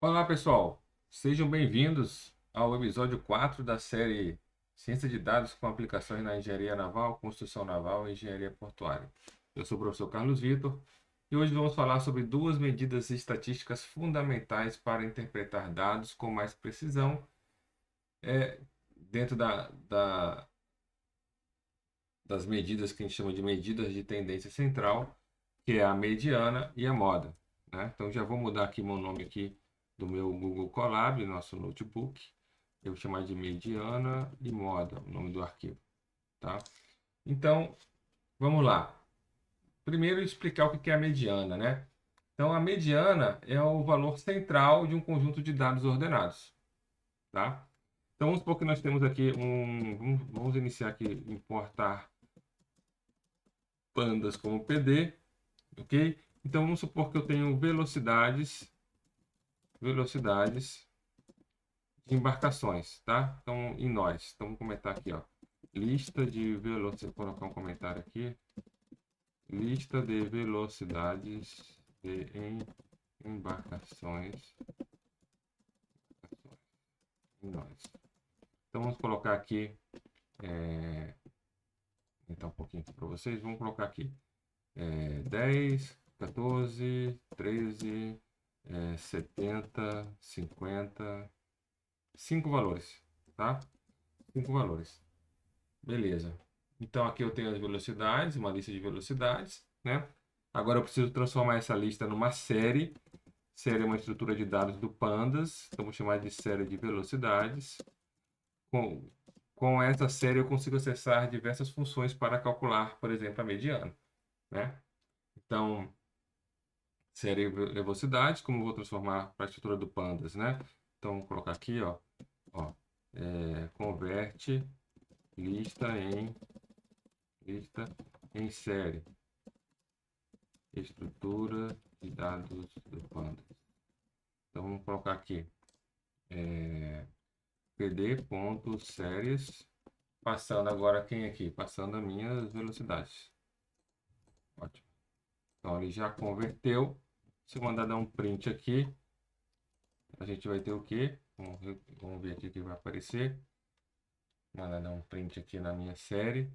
Olá, pessoal. Sejam bem-vindos ao episódio 4 da série Ciência de Dados com aplicações na engenharia naval, construção naval e engenharia portuária. Eu sou o professor Carlos Vitor e hoje vamos falar sobre duas medidas estatísticas fundamentais para interpretar dados com mais precisão dentro das medidas que a gente chama de medidas de tendência central, que é a mediana e a moda, né? Então já vou mudar aqui meu nome aqui do meu Google Colab, nosso notebook. Eu vou chamar de mediana e moda, o nome do arquivo, tá? Então, vamos lá. Primeiro explicar o que é a mediana, né? Então, a mediana é o valor central de um conjunto de dados ordenados, tá? Então, vamos supor que nós temos aqui vamos iniciar aqui, importar pandas como PD, ok? Então, vamos supor que eu tenho velocidades de embarcações, tá? Então, em nós. Então, vamos comentar aqui, ó. Lista de velocidades. Vou colocar um comentário aqui. Lista de velocidades de embarcações em nós. Então, vamos colocar aqui. Aumentar um pouquinho aqui para vocês. Vamos colocar aqui 10, 14, 13, 70, 50. 5 valores, tá? 5 valores. Beleza. Então aqui eu tenho as velocidades, uma lista de velocidades, né? Agora eu preciso transformar essa lista numa série. Série é uma estrutura de dados do Pandas, então vou chamar de série de velocidades. Com essa série eu consigo acessar diversas funções para calcular, por exemplo, a mediana, né? Então, série de velocidades, como eu vou transformar para a estrutura do Pandas, né? Então, vou colocar aqui, ó, converte lista em série, estrutura de dados do Pandas. Então vamos colocar aqui pd.séries, passando agora quem aqui? Passando as minhas velocidades. Ótimo. Então ele já converteu. Se eu mandar dar um print aqui, a gente vai ter o quê? Vamos ver aqui o que vai aparecer. Mandar dar um print aqui na minha série.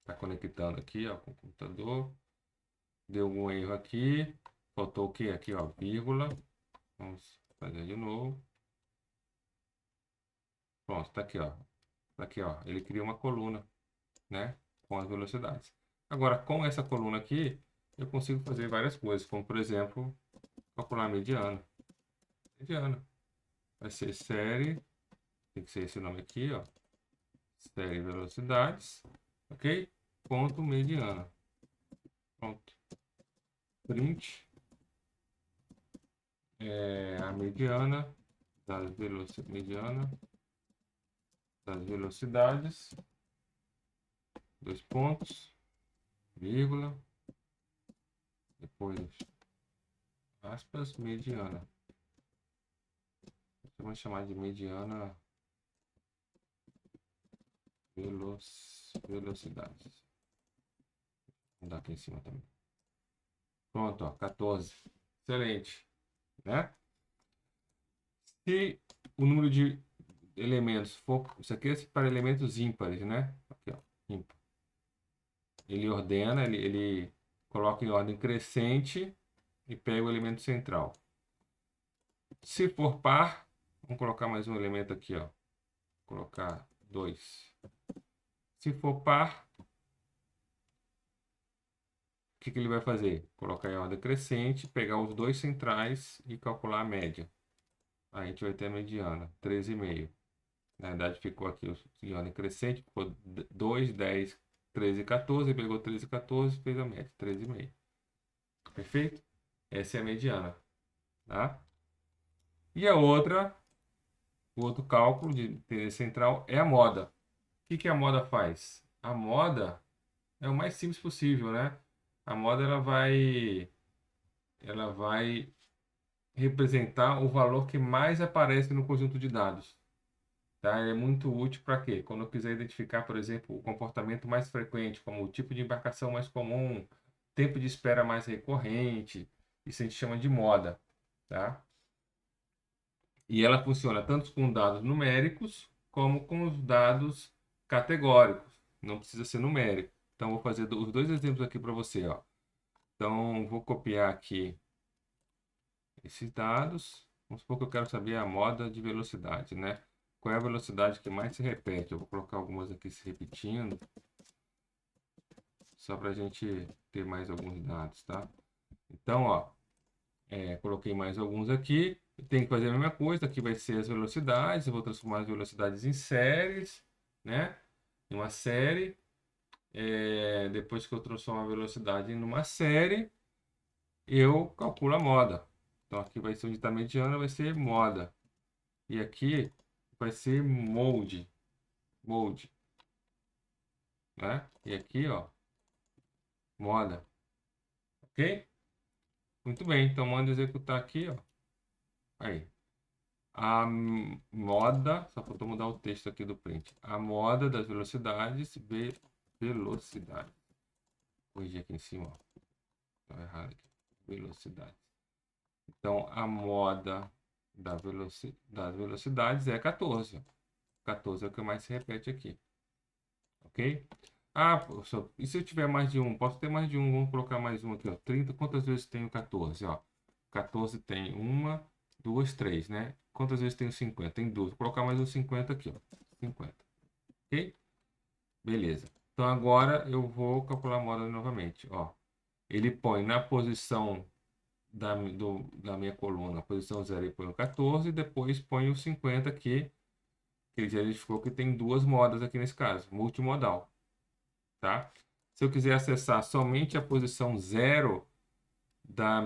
Está conectando aqui, ó, com o computador. Deu algum erro aqui. Faltou o quê? Aqui, ó, vírgula. Vamos fazer de novo. Pronto, tá aqui, ó. Tá aqui, ó. Ele cria uma coluna, né? Com as velocidades. Agora, com essa coluna aqui, eu consigo fazer várias coisas, como, por exemplo, calcular a mediana. Mediana. Vai ser série, tem que ser esse nome aqui, ó. Série velocidades, ok? Ponto mediana. Pronto. Print. A mediana das velocidades, dois pontos, vírgula, depois aspas, mediana. Vamos chamar de mediana velocidades. Vou dar aqui em cima também. Pronto, ó, 14. Excelente, né? Se o número de elementos for, isso aqui é para elementos ímpares, né? Aqui, ó, ímpar. Ele ordena, ele coloca em ordem crescente e pega o elemento central. Se for par, vamos colocar mais um elemento aqui, ó. Vou colocar 2. Se for par, o que ele vai fazer? Colocar em ordem crescente, pegar os dois centrais e calcular a média. Aí a gente vai ter a mediana, 13,5. Na verdade, ficou aqui em ordem crescente, ficou 2, 10, 13, 14. Pegou 13, 14, fez a média, 13,5. Perfeito? Essa é a mediana, tá? E o outro cálculo de tendência central é a moda. O que a moda faz? A moda é o mais simples possível, né? A moda ela vai representar o valor que mais aparece no conjunto de dados. Tá? É muito útil para quê? Quando eu quiser identificar, por exemplo, o comportamento mais frequente, como o tipo de embarcação mais comum, tempo de espera mais recorrente, isso a gente chama de moda, tá? E ela funciona tanto com dados numéricos como com os dados categóricos. Não precisa ser numérico. Então, vou fazer os dois exemplos aqui para você, ó. Então, vou copiar aqui esses dados. Vamos supor que eu quero saber a moda de velocidade, né? Qual é a velocidade que mais se repete? Eu vou colocar algumas aqui se repetindo, só para a gente ter mais alguns dados, tá? Então, ó, coloquei mais alguns aqui. Tem que fazer a mesma coisa. Aqui vai ser as velocidades. Eu vou transformar as velocidades em séries, né? Em uma série. Depois que eu transformo a velocidade em uma série, eu calculo a moda. Então, aqui vai ser onde está mediana, vai ser moda. E aqui vai ser mode. Mode, né? E aqui, ó, moda. Ok? Muito bem. Então, manda executar aqui, ó. Aí. A moda, só faltou mudar o texto aqui do print. A moda das velocidades, velocidade. Corrigir aqui em cima, ó. Tá errado aqui. Velocidade. Então, a moda das velocidades é 14. 14 é o que mais se repete aqui. Ok? Ah, professor, e se eu tiver mais de um? Posso ter mais de um? Vamos colocar mais um aqui, ó. 30, quantas vezes tem o 14? Ó, 14 tem uma, duas, três, né? Quantas vezes tem o 50? Tem duas. Vou colocar mais um 50 aqui, ó. 50. Ok? Beleza. Então agora eu vou calcular a moda novamente, ó. Ele põe na posição da minha coluna, posição 0, ele põe o 14 e depois põe o 50 aqui, que ele já identificou que tem duas modas aqui nesse caso, multimodal, tá? Se eu quiser acessar somente a posição 0 da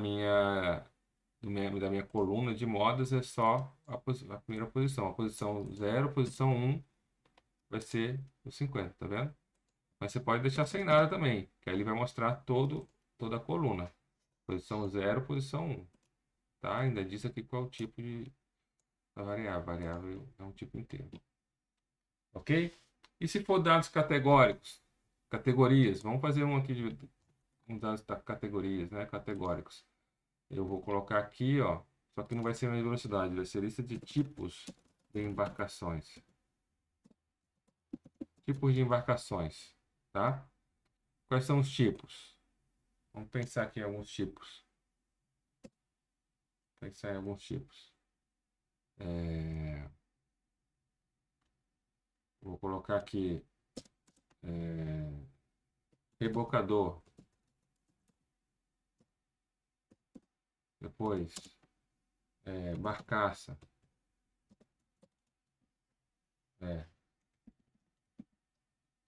da minha coluna de modas, é só a primeira posição. A posição 0, a posição 1 vai ser o 50, tá vendo? Mas você pode deixar sem nada também, que aí ele vai mostrar toda a coluna. Posição 0, posição 1. Tá? Ainda diz aqui qual é o tipo da variável. A variável é um tipo inteiro. Ok? E se for dados categóricos? Categorias. Vamos fazer um aqui de dados categorias, né? Categóricos. Eu vou colocar aqui, ó. Só que não vai ser a velocidade, vai ser lista de tipos de embarcações. Tipos de embarcações, tá? Quais são os tipos? Vamos pensar aqui em alguns tipos. Pensar em alguns tipos. Vou colocar aqui rebocador. Depois, barcaça. É,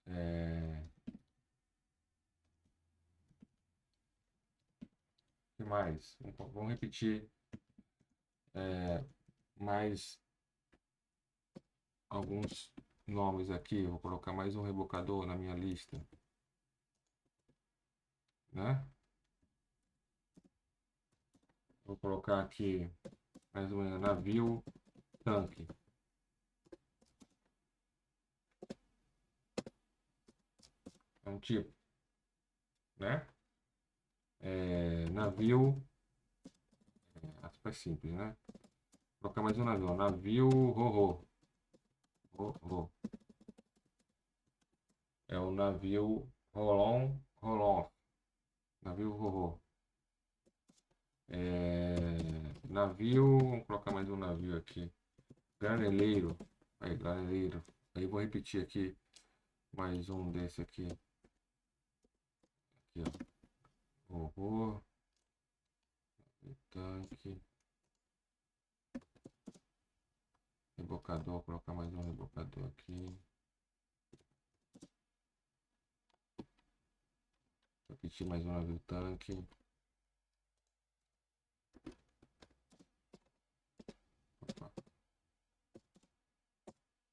é, que mais? Vamos repetir mais alguns nomes aqui. Vou colocar mais um rebocador na minha lista, né? Vou colocar aqui mais um navio tanque. É um tipo, né? Navio, aspas simples, né? Vou colocar mais um navio. Navio ro-ro. Ro-ro. É o navio Rolon, Rolon. Navio ro-ro. Navio, vamos colocar mais um navio aqui. Graneleiro. Aí, graneleiro. Aí vou repetir aqui mais um desse aqui. Aqui, ó. Horror. Tanque. Rebocador. Vou colocar mais um rebocador aqui. Repetir mais um navio tanque. Opa.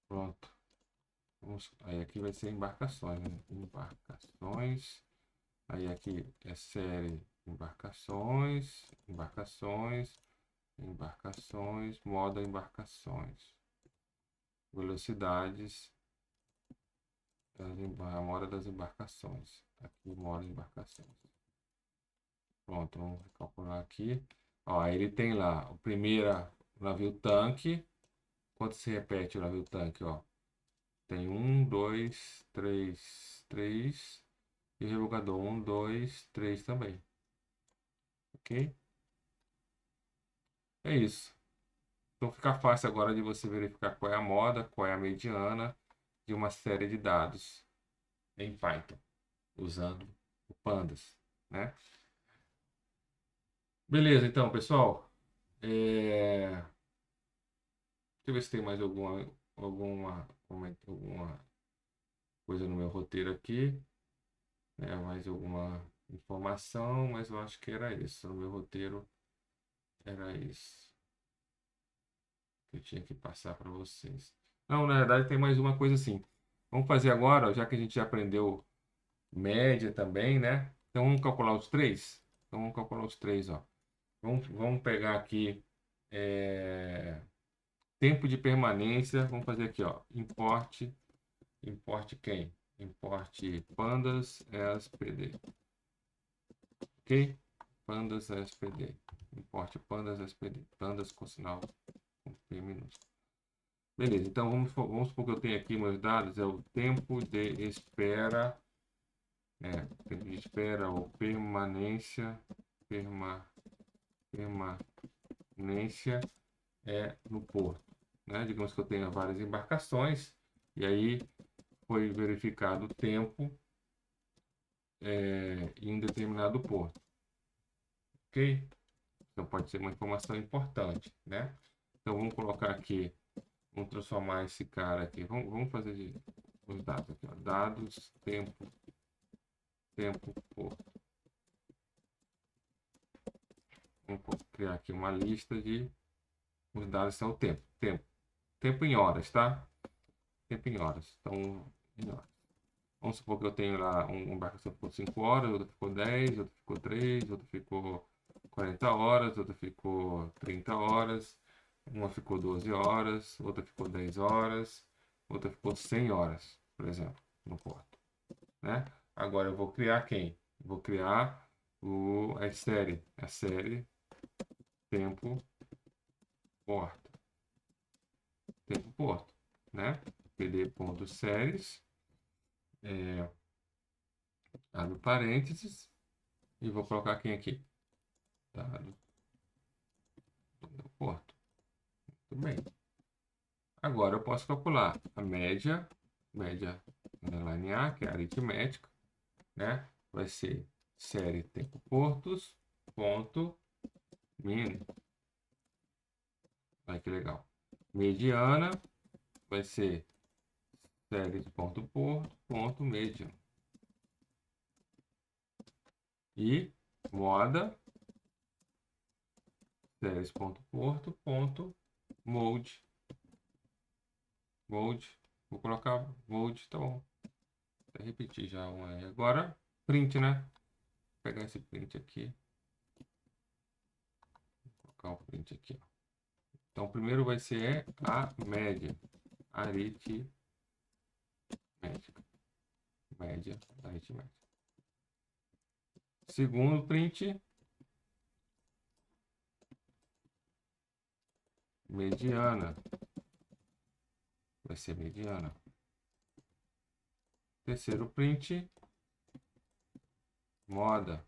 Pronto. Aí aqui vai ser embarcações, né? Embarcações. Aí aqui é série embarcações, embarcações, embarcações, modo embarcações. Velocidades, a moda das embarcações. Aqui modo embarcações. Pronto, vamos calcular aqui. Ó, ele tem lá navio tanque. Quanto se repete o navio tanque, ó? Tem 1, 2, 3, 3. E o rebogador 1, 2, 3 também. Ok? É isso. Então fica fácil agora de você verificar qual é a moda, qual é a mediana de uma série de dados em Python, usando o Pandas, né? Beleza, então, pessoal. Deixa eu ver se tem mais alguma coisa no meu roteiro aqui, né? Mais alguma informação, mas eu acho que era isso. No meu roteiro era isso que eu tinha que passar para vocês. Não, na verdade tem mais uma coisa assim. Vamos fazer agora, já que a gente já aprendeu média também, né? Então vamos calcular os três? Então vamos calcular os três, ó. Vamos pegar aqui tempo de permanência. Vamos fazer aqui, ó. Import quem? Import pandas as pd. Ok? Pandas as pd. Import pandas as pd. Pandas com sinal com P minúsculo. Beleza, então vamos supor que eu tenho aqui meus dados, é o tempo de espera, tempo de espera ou permanência no porto, né? Digamos que eu tenha várias embarcações e aí foi verificado o tempo em um determinado porto, ok? Então pode ser uma informação importante, né? Então vamos colocar aqui, vamos transformar esse cara aqui, vamos fazer os dados aqui, ó. Dados, tempo, porto. Vamos criar aqui uma lista de os dados são o tempo em horas, tá? Tempo em horas. Então, em horas. Vamos supor que eu tenho lá uma embarcação que ficou 5 horas, outra ficou 10, outra ficou 3, outra ficou 40 horas, outra ficou 30 horas, uma ficou 12 horas, outra ficou 10 horas, outra ficou 100 horas, por exemplo, no porto, né? Agora eu vou criar quem? Vou criar a série tempo porto, né? pd.séries, abre parênteses, e vou colocar quem aqui? Dado do porto. Muito bem. Agora eu posso calcular a média underline A, que é a aritmética, né? Vai ser série tempo portos, ponto, min. Olha que legal. Mediana vai ser série ponto porto, ponto, median. E moda, séries ponto porto, ponto, mode. Mode. Vou colocar mode, tá bom. Vou repetir já um aí. Agora, print, né? Vou pegar esse print aqui. Vou colocar o print aqui. Então, primeiro vai ser a média. Aritmética. Média aritmética. Segundo print. Mediana. Vai ser mediana. Terceiro print. Moda.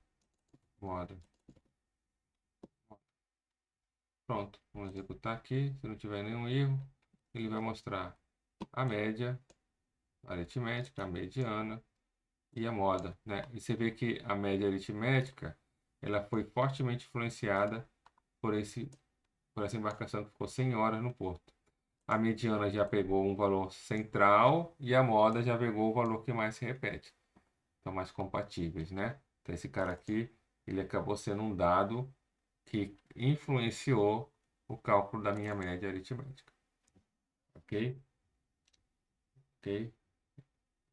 Pronto. Vamos executar aqui. Se não tiver nenhum erro, ele vai mostrar a média aritmética, a mediana e a moda, né? E você vê que a média aritmética, ela foi fortemente influenciada por essa embarcação que ficou 100 horas no porto. A mediana já pegou um valor central e a moda já pegou o valor que mais se repete. São mais compatíveis, né? Então esse cara aqui, ele acabou sendo um dado que influenciou o cálculo da minha média aritmética. Ok? Ok?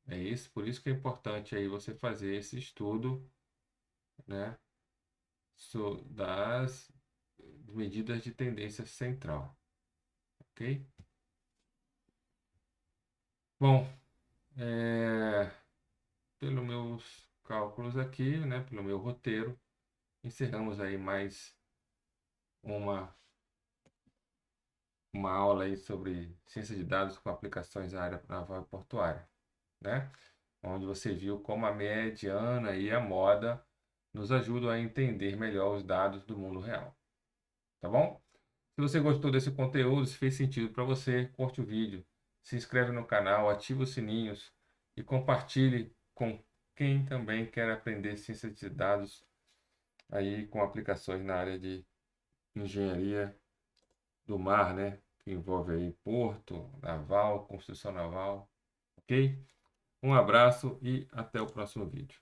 É isso, por isso que é importante aí você fazer esse estudo, né? Das medidas de tendência central. Ok? Bom, pelos meus cálculos aqui, né, pelo meu roteiro, encerramos aí mais uma uma aula aí sobre ciência de dados com aplicações na área naval e portuária, né? Onde você viu como a mediana e a moda nos ajudam a entender melhor os dados do mundo real, tá bom? Se você gostou desse conteúdo, se fez sentido para você, curte o vídeo, se inscreve no canal, ativa os sininhos e compartilhe com quem também quer aprender ciência de dados aí com aplicações na área de engenharia do mar, né? Que envolve aí porto, naval, construção naval, ok? Um abraço e até o próximo vídeo.